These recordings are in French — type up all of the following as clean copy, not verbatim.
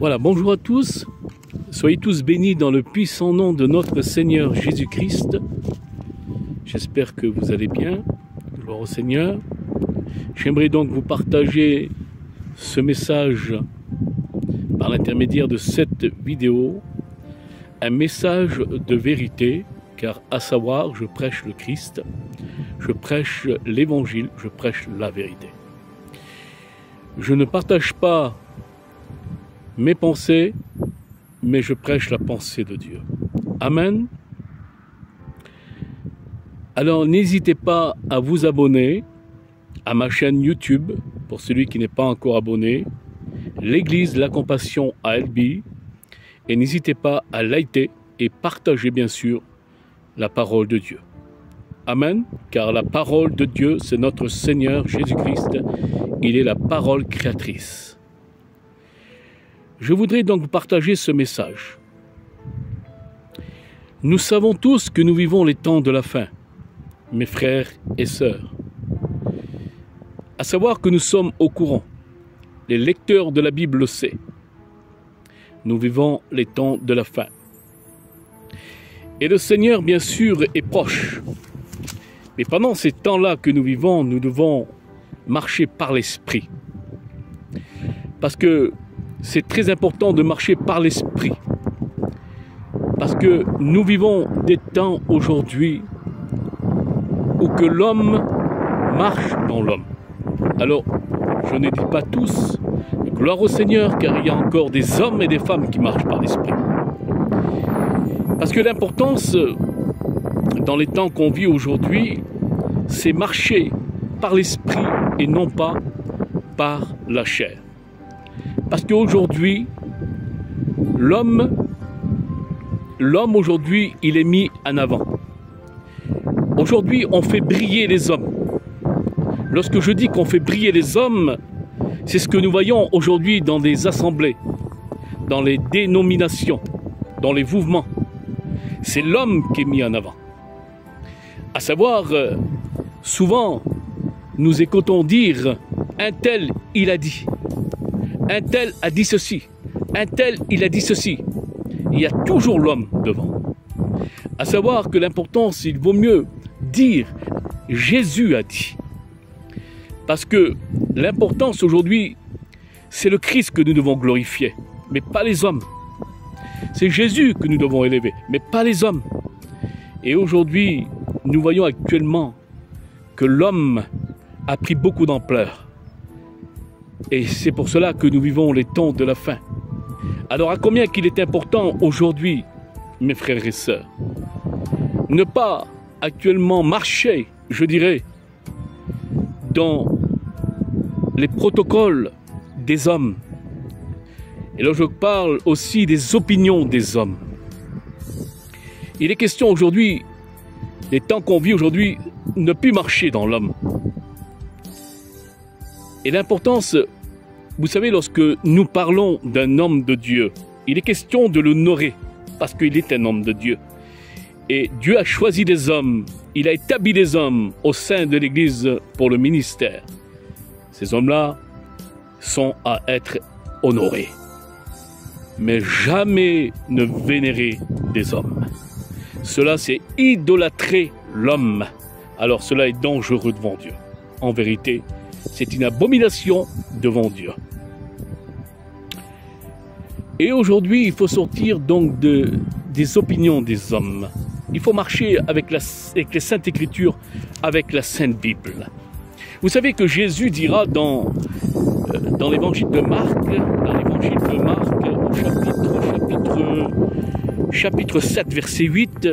Voilà, bonjour à tous. Soyez tous bénis dans le puissant nom de notre Seigneur Jésus-Christ. J'espère que vous allez bien. Gloire au Seigneur. J'aimerais donc vous partager ce message par l'intermédiaire de cette vidéo. Un message de vérité, car à savoir, je prêche le Christ, je prêche l'évangile, je prêche la vérité. Je ne partage pas mes pensées, mais je prêche la pensée de Dieu. Amen. Alors n'hésitez pas à vous abonner à ma chaîne YouTube, pour celui qui n'est pas encore abonné, l'Église La Compassion à Albi, et n'hésitez pas à liker et partager bien sûr la parole de Dieu. Amen, car la parole de Dieu, c'est notre Seigneur Jésus-Christ, il est la parole créatrice. Je voudrais donc partager ce message. Nous savons tous que nous vivons les temps de la fin, mes frères et sœurs. À savoir que nous sommes au courant. Les lecteurs de la Bible le savent. Nous vivons les temps de la fin. Et le Seigneur, bien sûr, est proche. Mais pendant ces temps-là que nous vivons, nous devons marcher par l'Esprit. Parce que c'est très important de marcher par l'Esprit. Parce que nous vivons des temps aujourd'hui où que l'homme marche dans l'homme. Alors, je ne dis pas tous, gloire au Seigneur, car il y a encore des hommes et des femmes qui marchent par l'Esprit. Parce que l'importance, dans les temps qu'on vit aujourd'hui, c'est marcher par l'Esprit et non pas par la chair. Parce qu'aujourd'hui, l'homme aujourd'hui, il est mis en avant. Aujourd'hui, on fait briller les hommes. Lorsque je dis qu'on fait briller les hommes, c'est ce que nous voyons aujourd'hui dans des assemblées, dans les dénominations, dans les mouvements. C'est l'homme qui est mis en avant. À savoir, souvent, nous écoutons dire « un tel, il a dit ». Un tel a dit ceci, un tel il a dit ceci. Il y a toujours l'homme devant. À savoir que l'importance, il vaut mieux dire Jésus a dit. Parce que l'importance aujourd'hui, c'est le Christ que nous devons glorifier, mais pas les hommes. C'est Jésus que nous devons élever, mais pas les hommes. Et aujourd'hui, nous voyons actuellement que l'homme a pris beaucoup d'ampleur. Et c'est pour cela que nous vivons les temps de la fin. Alors à combien qu'il est important aujourd'hui, mes frères et sœurs, ne pas actuellement marcher, je dirais, dans les protocoles des hommes. Et là je parle aussi des opinions des hommes. Il est question aujourd'hui, les temps qu'on vit aujourd'hui, ne plus marcher dans l'homme. Et l'importance, vous savez, lorsque nous parlons d'un homme de Dieu, il est question de l'honorer, parce qu'il est un homme de Dieu. Et Dieu a choisi des hommes, il a établi des hommes au sein de l'Église pour le ministère. Ces hommes-là sont à être honorés. Mais jamais ne vénérer des hommes. Cela, c'est idolâtrer l'homme. Alors cela est dangereux devant Dieu. En vérité, c'est une abomination devant Dieu. Et aujourd'hui, il faut sortir donc des opinions des hommes. Il faut marcher avec les Saintes Écritures, avec la Sainte Bible. Vous savez que Jésus dira dans l'évangile de Marc, au chapitre 7, verset 8,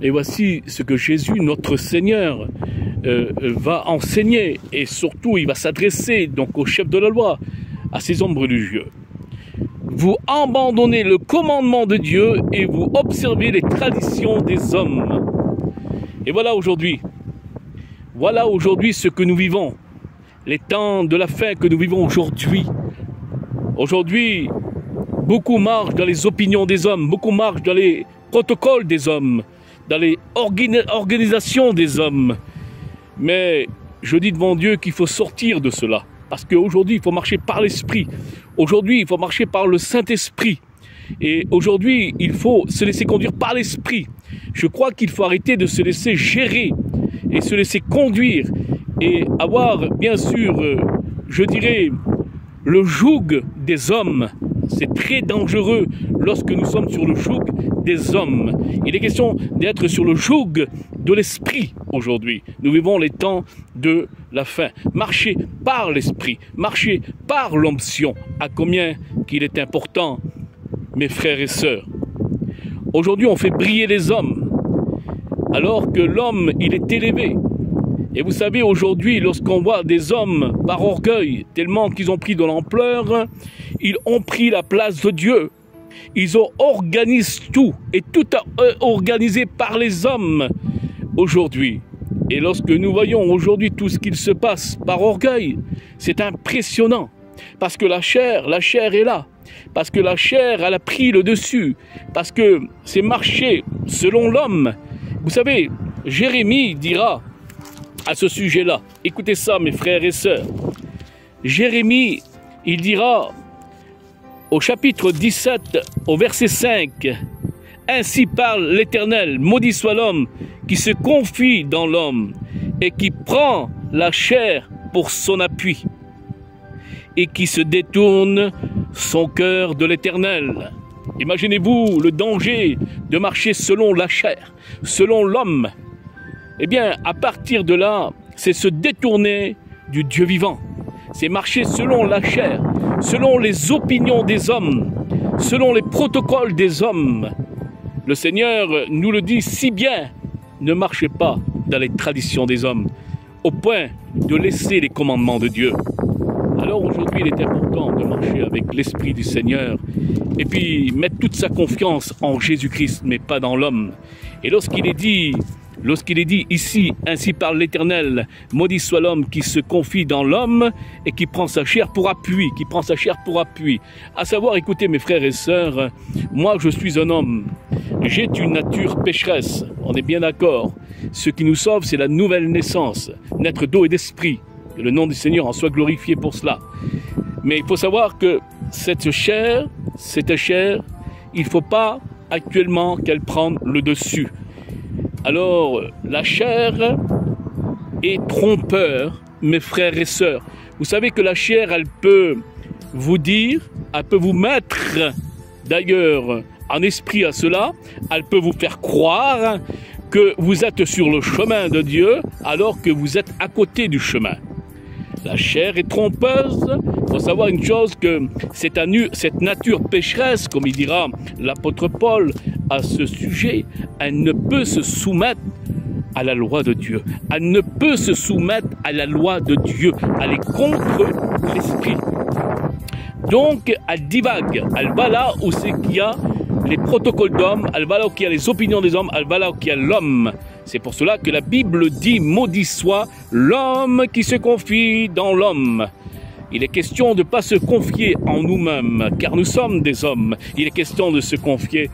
et voici ce que Jésus, notre Seigneur, va enseigner, et surtout il va s'adresser donc au chef de la loi, à ces hommes religieux. Vous abandonnez le commandement de Dieu et vous observez les traditions des hommes. Et voilà aujourd'hui ce que nous vivons, les temps de la fin que nous vivons aujourd'hui. Aujourd'hui, beaucoup marchent dans les opinions des hommes, beaucoup marchent dans les protocoles des hommes, dans les organisations des hommes. Mais je dis devant Dieu qu'il faut sortir de cela. Parce qu'aujourd'hui, il faut marcher par l'Esprit. Aujourd'hui, il faut marcher par le Saint-Esprit. Et aujourd'hui, il faut se laisser conduire par l'Esprit. Je crois qu'il faut arrêter de se laisser gérer et se laisser conduire et avoir, bien sûr, je dirais, le joug des hommes. C'est très dangereux lorsque nous sommes sur le joug des hommes. Il est question d'être sur le joug de l'esprit aujourd'hui. Nous vivons les temps de la fin. Marcher par l'esprit, marcher par l'onction. À combien qu'il est important, mes frères et sœurs. Aujourd'hui, on fait briller les hommes, alors que l'homme, il est élevé. Et vous savez, aujourd'hui, lorsqu'on voit des hommes par orgueil, tellement qu'ils ont pris de l'ampleur, ils ont pris la place de Dieu. Ils ont organisé tout, et tout organisé par les hommes aujourd'hui. Et lorsque nous voyons aujourd'hui tout ce qu'il se passe par orgueil, c'est impressionnant. Parce que la chair est là. Parce que la chair, elle a pris le dessus. Parce que c'est marché selon l'homme. Vous savez, Jérémie dira à ce sujet-là, écoutez ça mes frères et sœurs, Jérémie, il dira au chapitre 17, au verset 5, « Ainsi parle l'Éternel, maudit soit l'homme qui se confie dans l'homme et qui prend la chair pour son appui et qui se détourne son cœur de l'Éternel. » Imaginez-vous le danger de marcher selon la chair, selon l'homme. Eh bien, à partir de là, c'est se détourner du Dieu vivant. C'est marcher selon la chair, selon les opinions des hommes, selon les protocoles des hommes. Le Seigneur nous le dit si bien, ne marchez pas dans les traditions des hommes, au point de laisser les commandements de Dieu. Alors aujourd'hui, il est important de marcher avec l'Esprit du Seigneur et puis mettre toute sa confiance en Jésus-Christ, mais pas dans l'homme. Et lorsqu'il est dit ici, ainsi parle l'Éternel, maudit soit l'homme qui se confie dans l'homme et qui prend sa chair pour appui, À savoir, écoutez mes frères et sœurs, moi je suis un homme, j'ai une nature pécheresse, on est bien d'accord. Ce qui nous sauve, c'est la nouvelle naissance, naître d'eau et d'esprit. Que le nom du Seigneur en soit glorifié pour cela. Mais il faut savoir que cette chair, il ne faut pas actuellement qu'elle prenne le dessus. Alors, la chair est trompeur, mes frères et sœurs. Vous savez que la chair, elle peut vous dire, elle peut vous mettre, d'ailleurs, en esprit à cela, elle peut vous faire croire que vous êtes sur le chemin de Dieu, alors que vous êtes à côté du chemin. La chair est trompeuse. Il faut savoir une chose, que cette nature pécheresse, comme il dira l'apôtre Paul à ce sujet, elle ne peut se soumettre à la loi de Dieu. Elle ne peut se soumettre à la loi de Dieu. Elle est contre l'esprit. Donc, elle divague. Elle va là où c'est qu'il y a les protocoles d'hommes, elle va là où il y a les opinions des hommes, elle va là où il y a l'homme. C'est pour cela que la Bible dit, maudit soit l'homme qui se confie dans l'homme. Il est question de ne pas se confier en nous-mêmes, car nous sommes des hommes. Il est question de se confier,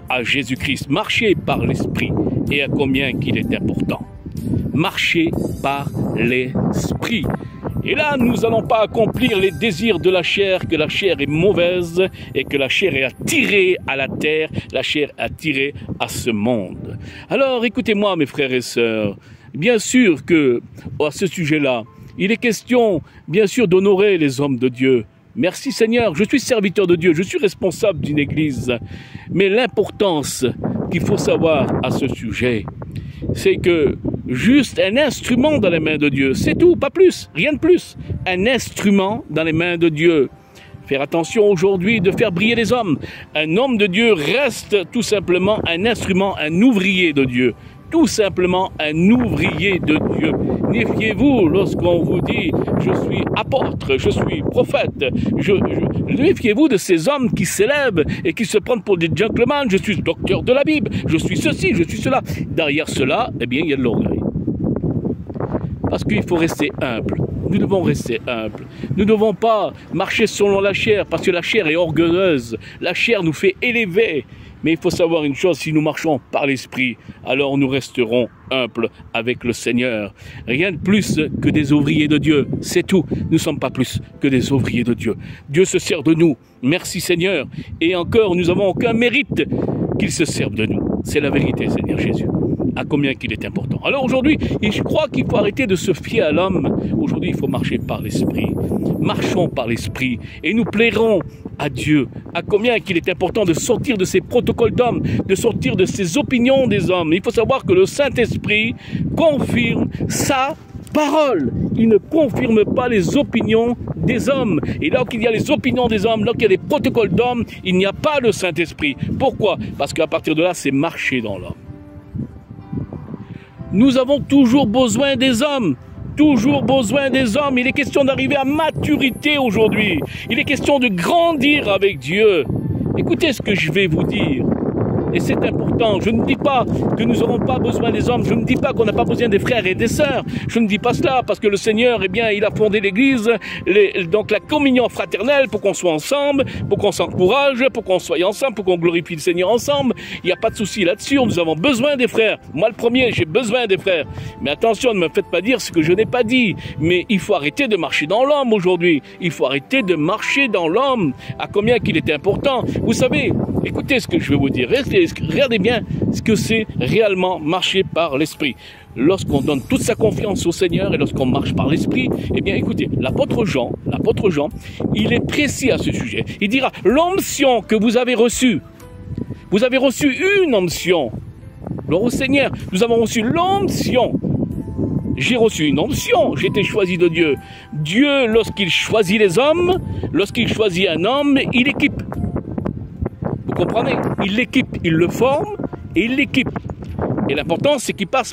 à Jésus-Christ. Marcher par l'Esprit. Et à combien qu'il est important. Marcher par l'Esprit. Et là, nous n'allons pas accomplir les désirs de la chair, que la chair est mauvaise et que la chair est attirée à la terre, la chair est attirée à ce monde. Alors, écoutez-moi, mes frères et sœurs, bien sûr que, à ce sujet-là, il est question, bien sûr, d'honorer les hommes de Dieu. Merci Seigneur, je suis serviteur de Dieu, je suis responsable d'une église. Mais l'importance qu'il faut savoir à ce sujet, c'est que juste un instrument dans les mains de Dieu, c'est tout, pas plus, rien de plus. Un instrument dans les mains de Dieu. Faire attention aujourd'hui de faire briller les hommes. Un homme de Dieu reste tout simplement un instrument, un ouvrier de Dieu. Tout simplement un ouvrier de Dieu. Méfiez-vous lorsqu'on vous dit « je suis apôtre, je suis prophète ». Méfiez-vous de ces hommes qui s'élèvent et qui se prennent pour des gentlemen. « Je suis docteur de la Bible, je suis ceci, je suis cela ». Derrière cela, il y a de l'orgueil. Parce qu'il faut rester humble. nous devons rester humbles. Nous ne devons pas marcher selon la chair, parce que la chair est orgueilleuse. La chair nous fait élever. Mais il faut savoir une chose, si nous marchons par l'Esprit, alors nous resterons humbles avec le Seigneur. Rien de plus que des ouvriers de Dieu, c'est tout. Nous ne sommes pas plus que des ouvriers de Dieu. Dieu se sert de nous. Merci Seigneur. Et encore, nous n'avons aucun mérite qu'il se serve de nous. C'est la vérité, Seigneur Jésus. À combien qu'il est important. Alors aujourd'hui, je crois qu'il faut arrêter de se fier à l'homme. Aujourd'hui, il faut marcher par l'Esprit. Marchons par l'Esprit et nous plairons à Dieu. À combien qu'il est important de sortir de ces protocoles d'hommes, de sortir de ces opinions des hommes. Il faut savoir que le Saint-Esprit confirme sa parole. Il ne confirme pas les opinions des hommes. Et là qu'il y a les opinions des hommes, là qu'il y a les protocoles d'hommes, il n'y a pas de Saint-Esprit. Pourquoi? Parce qu'à partir de là, c'est marcher dans l'homme. Nous avons toujours besoin des hommes. Toujours besoin des hommes. Il est question d'arriver à maturité aujourd'hui. Il est question de grandir avec Dieu. Écoutez ce que je vais vous dire. Et c'est important. Je ne dis pas que nous n'aurons pas besoin des hommes. Je ne dis pas qu'on n'a pas besoin des frères et des sœurs. Je ne dis pas cela parce que le Seigneur, eh bien, il a fondé l'Église, donc la communion fraternelle pour qu'on soit ensemble, pour qu'on s'encourage, pour qu'on soit ensemble, pour qu'on glorifie le Seigneur ensemble. Il n'y a pas de souci là-dessus. Nous avons besoin des frères. Moi, le premier, j'ai besoin des frères. Mais attention, ne me faites pas dire ce que je n'ai pas dit. Mais il faut arrêter de marcher dans l'homme aujourd'hui. Il faut arrêter de marcher dans l'homme. À combien qu'il est important. Vous savez, écoutez ce que je vais vous dire. Regardez bien ce que c'est réellement marcher par l'Esprit. Lorsqu'on donne toute sa confiance au Seigneur et lorsqu'on marche par l'Esprit, eh bien écoutez, l'apôtre Jean, il est précis à ce sujet. Il dira, l'onction que vous avez reçue une onction. Alors au Seigneur, nous avons reçu l'onction. J'ai reçu une onction, j'ai été choisi de Dieu. Dieu, lorsqu'il choisit les hommes, lorsqu'il choisit un homme, il équipe. Vous comprenez? Il l'équipe, il le forme et il l'équipe. Et l'important, c'est qu'il passe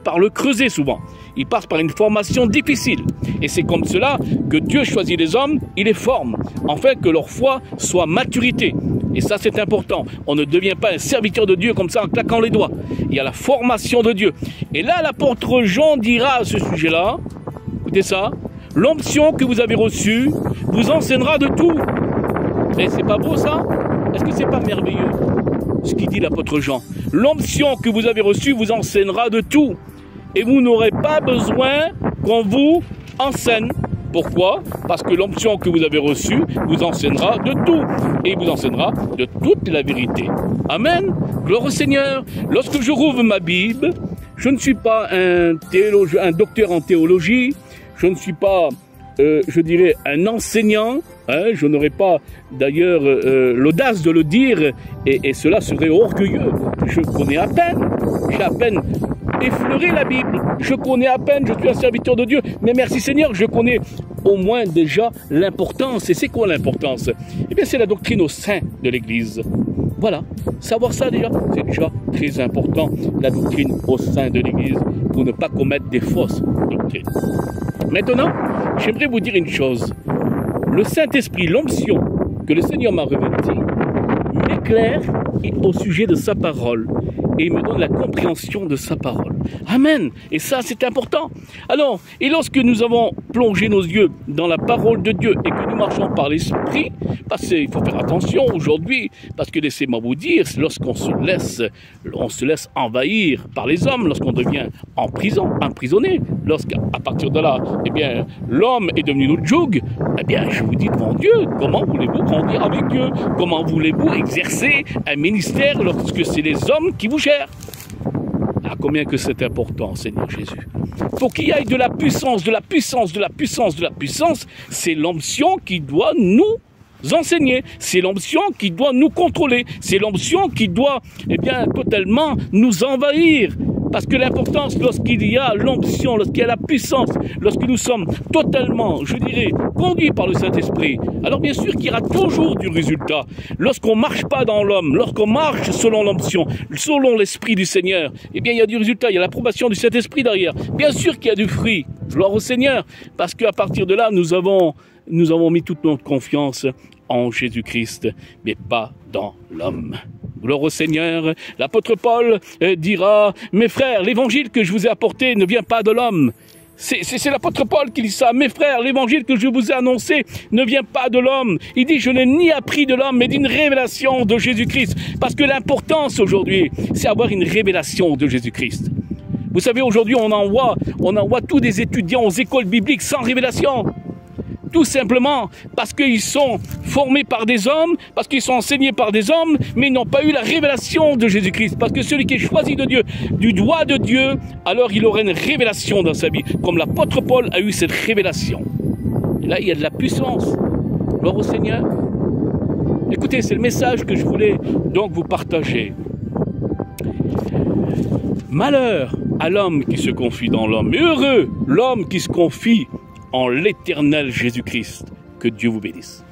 par le creuset souvent. Il passe par une formation difficile. Et c'est comme cela que Dieu choisit les hommes, il les forme, afin que leur foi soit maturité. Et ça, c'est important. On ne devient pas un serviteur de Dieu comme ça en claquant les doigts. Il y a la formation de Dieu. Et là, l'apôtre Jean dira à ce sujet-là, écoutez ça, l'onction que vous avez reçue vous enseignera de tout. Et c'est pas beau ça? Est-ce que c'est pas merveilleux ce qu'il dit l'apôtre Jean? L'onction que vous avez reçue vous enseignera de tout. Et vous n'aurez pas besoin qu'on vous enseigne. Pourquoi? Parce que l'onction que vous avez reçue vous enseignera de tout. Et vous enseignera de toute la vérité. Amen. Gloire au Seigneur. Lorsque je rouvre ma Bible, je ne suis pas un docteur en théologie. Je ne suis pas, je dirais, un enseignant. Hein, je n'aurais pas d'ailleurs l'audace de le dire et cela serait orgueilleux. Je connais à peine, j'ai à peine effleuré la Bible, je connais à peine, je suis un serviteur de Dieu, mais merci Seigneur, je connais au moins déjà l'importance. Et c'est quoi l'importance? Eh bien c'est la doctrine au sein de l'Église. Voilà, savoir ça déjà, c'est déjà très important, la doctrine au sein de l'Église, pour ne pas commettre des fausses doctrines. Maintenant, j'aimerais vous dire une chose. Le Saint-Esprit, l'onction que le Seigneur m'a revêti, m'éclaire au sujet de sa parole et il me donne la compréhension de sa parole. Amen. Et ça, c'est important. Alors, et lorsque nous avons plongé nos yeux dans la parole de Dieu et que nous marchons par l'Esprit, parce qu'il faut faire attention aujourd'hui, parce que laissez-moi vous dire, lorsqu'on se laisse envahir par les hommes, lorsqu'on devient emprisonné, lorsqu'à partir de là, eh bien, l'homme est devenu notre joug, eh bien, je vous dis devant Dieu, comment voulez-vous grandir avec Dieu? Comment voulez-vous exercer un ministère lorsque c'est les hommes qui vous gèrent? Ah, combien que c'est important, Seigneur Jésus. Pour qu'il y ait de la puissance, de la puissance, de la puissance, de la puissance, c'est l'onction qui doit nous enseigner. C'est l'onction qui doit nous contrôler. C'est l'onction qui doit, eh bien, totalement nous envahir. Parce que l'importance, lorsqu'il y a l'onction, lorsqu'il y a la puissance, lorsque nous sommes totalement, je dirais, conduits par le Saint-Esprit, alors bien sûr qu'il y aura toujours du résultat. Lorsqu'on ne marche pas dans l'homme, lorsqu'on marche selon l'onction, selon l'Esprit du Seigneur, eh bien il y a du résultat, il y a l'approbation du Saint-Esprit derrière. Bien sûr qu'il y a du fruit, gloire au Seigneur, parce qu'à partir de là, nous avons mis toute notre confiance en Jésus-Christ, mais pas dans l'homme. Gloire au Seigneur. L'apôtre Paul dira, mes frères, l'évangile que je vous ai apporté ne vient pas de l'homme. C'est l'apôtre Paul qui dit ça. Mes frères, l'évangile que je vous ai annoncé ne vient pas de l'homme. Il dit, je n'ai ni appris de l'homme, mais d'une révélation de Jésus-Christ. Parce que l'importance aujourd'hui, c'est avoir une révélation de Jésus-Christ. Vous savez, aujourd'hui, on envoie tous des étudiants aux écoles bibliques sans révélation. Tout simplement parce qu'ils sont formés par des hommes, parce qu'ils sont enseignés par des hommes, mais ils n'ont pas eu la révélation de Jésus-Christ. Parce que celui qui est choisi de Dieu, du doigt de Dieu, alors il aura une révélation dans sa vie, comme l'apôtre Paul a eu cette révélation. Et là, il y a de la puissance. Gloire au Seigneur. Écoutez, c'est le message que je voulais donc vous partager. Malheur à l'homme qui se confie dans l'homme, mais heureux l'homme qui se confie en l'éternel Jésus-Christ. Que Dieu vous bénisse.